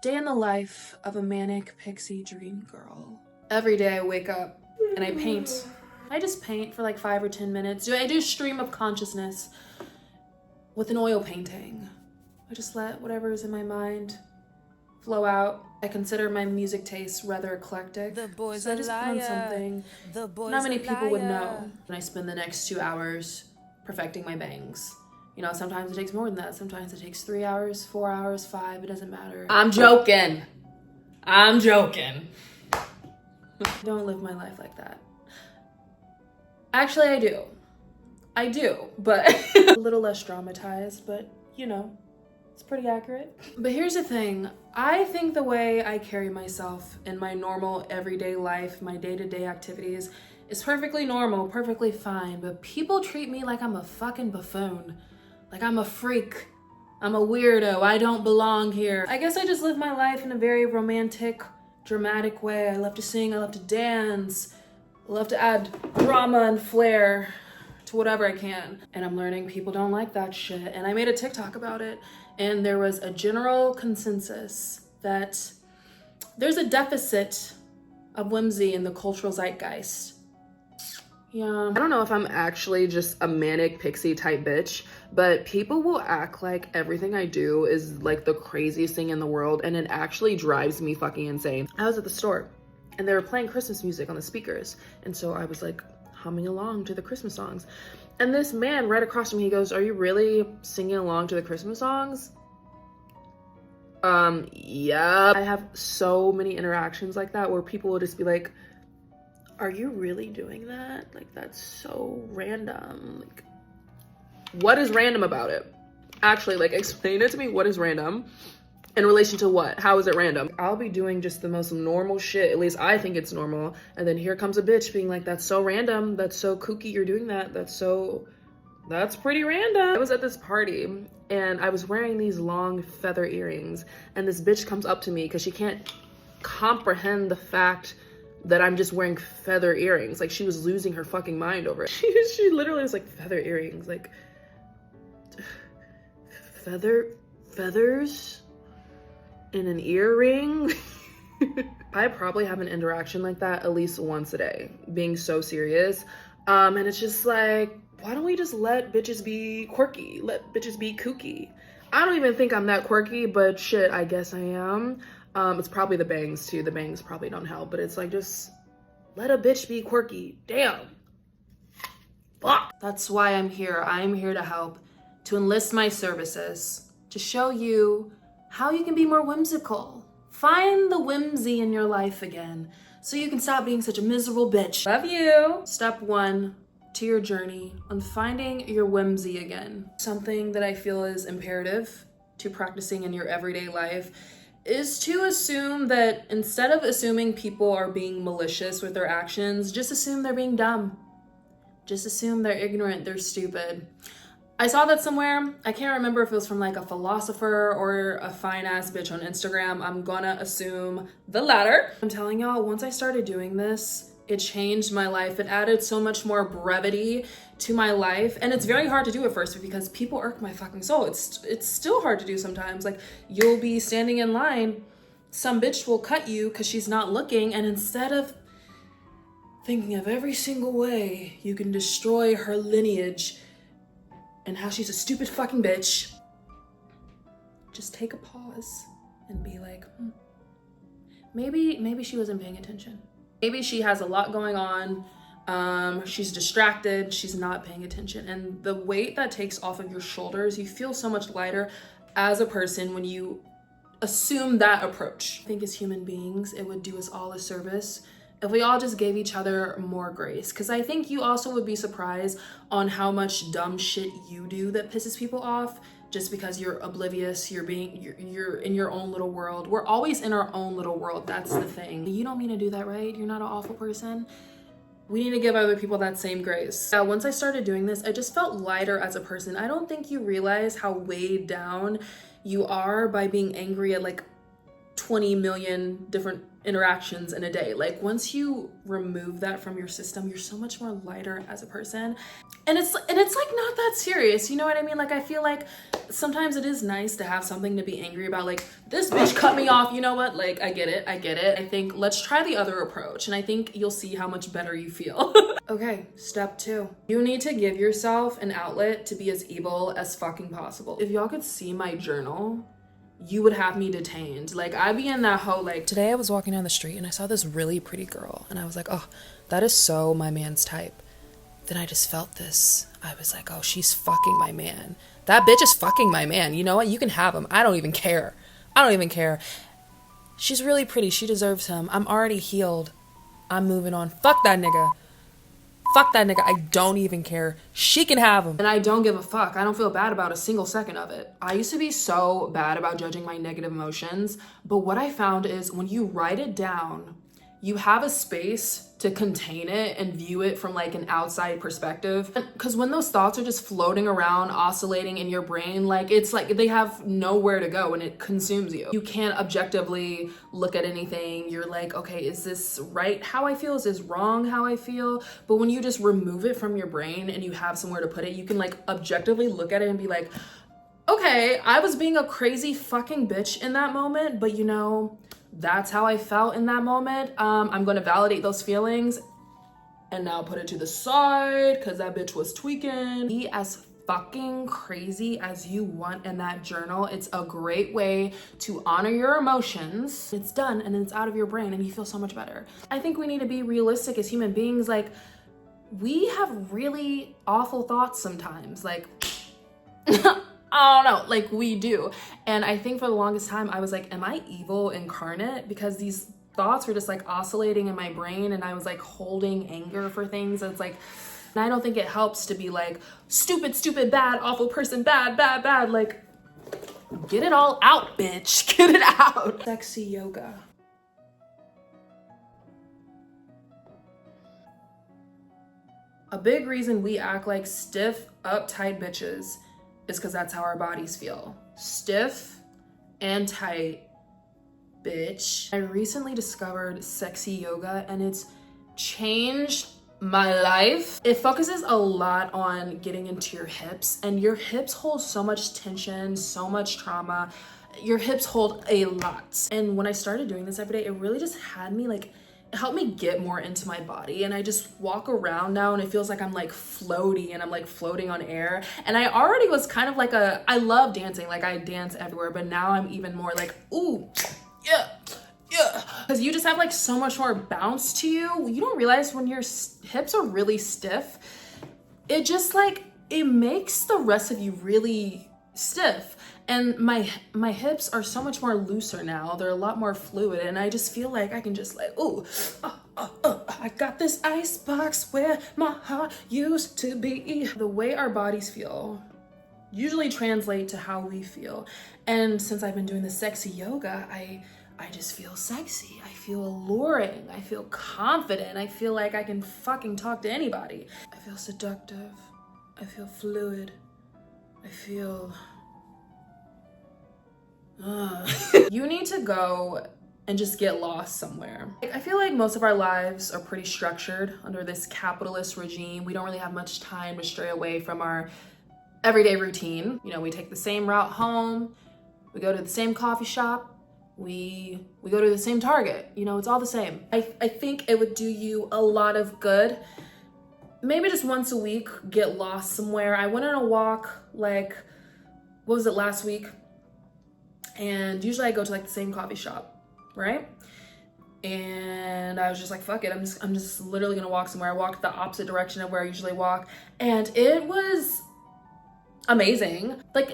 Day in the life of a manic pixie dream girl. Every day I wake up and I paint. I just paint for like 5 or 10 minutes. I do stream of consciousness with an oil painting. I just let whatever is in my mind flow out. I consider my music tastes rather eclectic. So I just put on something not many people would know. And I spend the next 2 hours perfecting my bangs. You know, sometimes it takes more than that. Sometimes it takes 3 hours, 4 hours, 5, it doesn't matter. I'm joking. I'm joking. Don't live my life like that. Actually, I do. I do, but a little less dramatized, but you know, it's pretty accurate. But here's the thing. I think the way I carry myself in my normal everyday life, my day-to-day activities, is perfectly normal, perfectly fine, but people treat me like I'm a fucking buffoon. Like I'm a freak. I'm a weirdo. I don't belong here. I guess I just live my life in a very romantic, dramatic way. I love to sing, I love to dance, I love to add drama and flair to whatever I can. And I'm learning people don't like that shit. And I made a TikTok about it, and there was a general consensus that there's a deficit of whimsy in the cultural zeitgeist. Yeah. I don't know if I'm actually just a manic pixie type bitch, but people will act like everything I do is like the craziest thing in the world, and it actually drives me fucking insane. I was at the store and they were playing Christmas music on the speakers, and so I was like humming along to the Christmas songs, and this man right across from me, he goes, "Are you really singing along to the Christmas songs?" Yeah. I have so many interactions like that where people will just be like, "Are you really doing that? Like, that's so random." Like, what is random about it? Actually, like, explain it to me. What is random in relation to what? How is it random? I'll be doing just the most normal shit. At least I think it's normal. And then here comes a bitch being like, "That's so random. That's so kooky. You're doing that. That's pretty random." I was at this party and I was wearing these long feather earrings, and this bitch comes up to me because she can't comprehend the fact that I'm just wearing feather earrings. Like, she was losing her fucking mind over it. She literally was like, "Feather earrings, like feathers in an earring?" I probably have an interaction like that at least once a day, being so serious. And it's just like, why don't we just let bitches be quirky? Let bitches be kooky. I don't even think I'm that quirky, but shit, I guess I am. It's probably the bangs too. The bangs probably don't help, but it's like, just let a bitch be quirky. Damn. Fuck. That's why I'm here. I'm here to help, to enlist my services, to show you how you can be more whimsical. Find the whimsy in your life again, so you can stop being such a miserable bitch. Love you. Step 1 to your journey on finding your whimsy again. Something that I feel is imperative to practicing in your everyday life is to assume that instead of assuming people are being malicious with their actions, just assume they're being dumb. Just assume they're ignorant, they're stupid. I saw that somewhere. I can't remember if it was from like a philosopher or a fine ass bitch on Instagram. I'm gonna assume the latter. I'm telling y'all, once I started doing this, it changed my life. It added so much more brevity to my life. And it's very hard to do at first because people irk my fucking soul. It's still hard to do sometimes. Like, you'll be standing in line, some bitch will cut you because she's not looking, and instead of thinking of every single way you can destroy her lineage and how she's a stupid fucking bitch, just take a pause and be like, maybe she wasn't paying attention. Maybe she has a lot going on. She's distracted. She's not paying attention. And the weight that takes off of your shoulders, you feel so much lighter as a person when you assume that approach. I think as human beings, it would do us all a service if we all just gave each other more grace. Because I think you also would be surprised on how much dumb shit you do that pisses people off, just because you're oblivious, you're in your own little world. We're always in our own little world, that's the thing. You don't mean to do that, right? You're not an awful person. We need to give other people that same grace. Once I started doing this, I just felt lighter as a person. I don't think you realize how weighed down you are by being angry at like 20 million different interactions in a day. Like once you remove that from your system, you're so much more lighter as a person. And it's like not that serious, you know what I mean? Like I feel like sometimes it is nice to have something to be angry about, like this bitch cut me off, you know what? Like I get it. I think let's try the other approach, and I think you'll see how much better you feel. Okay, step 2. You need to give yourself an outlet to be as evil as fucking possible. If y'all could see my journal, you would have me detained. Like I be in that whole like, today I was walking down the street and I saw this really pretty girl and I was like, oh, that is so my man's type. Then I just felt this. I was like, oh, she's fucking my man. That bitch is fucking my man. You know what? You can have him. I don't even care. She's really pretty. She deserves him. I'm already healed. I'm moving on. Fuck that nigga. I don't even care. She can have him. And I don't give a fuck. I don't feel bad about a single second of it. I used to be so bad about judging my negative emotions, but what I found is when you write it down, you have a space to contain it and view it from like an outside perspective. Because when those thoughts are just floating around, oscillating in your brain, like it's like they have nowhere to go and it consumes you. You can't objectively look at anything. You're like, okay, is this right how I feel? Is this wrong how I feel? But when you just remove it from your brain and you have somewhere to put it, you can like objectively look at it and be like, okay, I was being a crazy fucking bitch in that moment, but you know, that's how I felt in that moment. I'm gonna validate those feelings and now put it to the side because that bitch was tweaking. Be as fucking crazy as you want in that journal. It's a great way to honor your emotions. It's done and it's out of your brain and you feel so much better. I think we need to be realistic as human beings. Like we have really awful thoughts sometimes. Like I don't know, like we do. And I think for the longest time I was like, am I evil incarnate? Because these thoughts were just like oscillating in my brain and I was like holding anger for things. It's like, and I don't think it helps to be like stupid, bad, awful person, bad. Like, get it all out, bitch. Get it out. Sexy yoga. A big reason we act like stiff, uptight bitches is because that's how our bodies feel. Stiff and tight, bitch. I recently discovered sexy yoga and it's changed my life. It focuses a lot on getting into your hips, and your hips hold so much tension, so much trauma. Your hips hold a lot. And when I started doing this every day, it really just had me like, it helped me get more into my body, and I just walk around now and it feels like I'm like floaty and I'm like floating on air. And I already was kind of like I love dancing, like I dance everywhere, but now I'm even more like, ooh, yeah. Because you just have like so much more bounce to you. You don't realize when your hips are really stiff, it just like, it makes the rest of you really stiff. And my hips are so much more looser now. They're a lot more fluid, and I just feel like I can just like, ooh, I got this ice box where my heart used to be. The way our bodies feel usually translate to how we feel. And since I've been doing the sexy yoga, I just feel sexy. I feel alluring. I feel confident. I feel like I can fucking talk to anybody. I feel seductive. I feel fluid. I feel... You need to go and just get lost somewhere. I feel like most of our lives are pretty structured under this capitalist regime. We don't really have much time to stray away from our everyday routine. You know, we take the same route home, we go to the same coffee shop, we go to the same Target. You know, it's all the same. I think it would do you a lot of good. Maybe just once a week, get lost somewhere. I went on a walk, like, what was it, last week? And usually I go to like the same coffee shop, right? And I was just like, fuck it, I'm just literally gonna walk somewhere. I walked the opposite direction of where I usually walk, and it was amazing. Like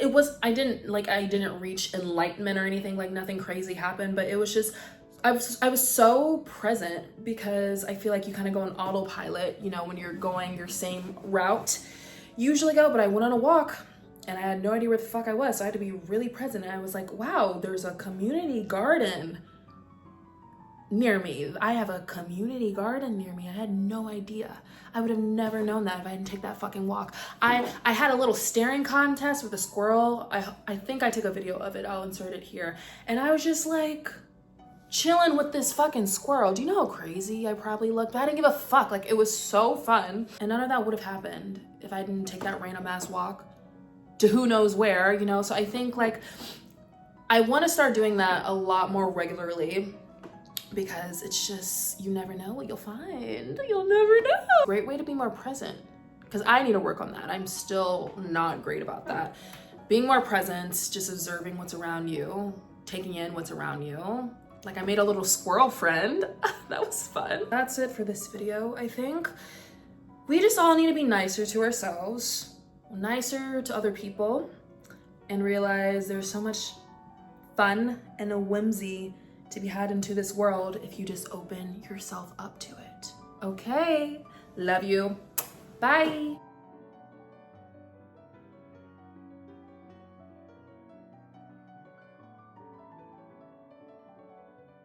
I didn't reach enlightenment or anything, like nothing crazy happened, but it was just, I was so present, because I feel like you kind of go on autopilot, you know, when you're going your same route you usually go. But I went on a walk and I had no idea where the fuck I was, so I had to be really present. And I was like, wow, there's a community garden near me. I have a community garden near me. I had no idea. I would have never known that if I didn't take that fucking walk. I had a little staring contest with a squirrel. I think I took a video of it. I'll insert it here. And I was just like, chilling with this fucking squirrel. Do you know how crazy I probably looked? But I didn't give a fuck. Like, it was so fun. And none of that would have happened if I didn't take that random ass walk to who knows where, you know? So I think like, I want to start doing that a lot more regularly because it's just, you never know what you'll find. You'll never know. Great way to be more present, because I need to work on that. I'm still not great about that. Being more present, just observing what's around you, taking in what's around you. Like I made a little squirrel friend. That was fun. That's it for this video, I think. We just all need to be nicer to ourselves, nicer to other people, and realize there's so much fun and a whimsy to be had into this world if you just open yourself up to it. Okay, love you. Bye.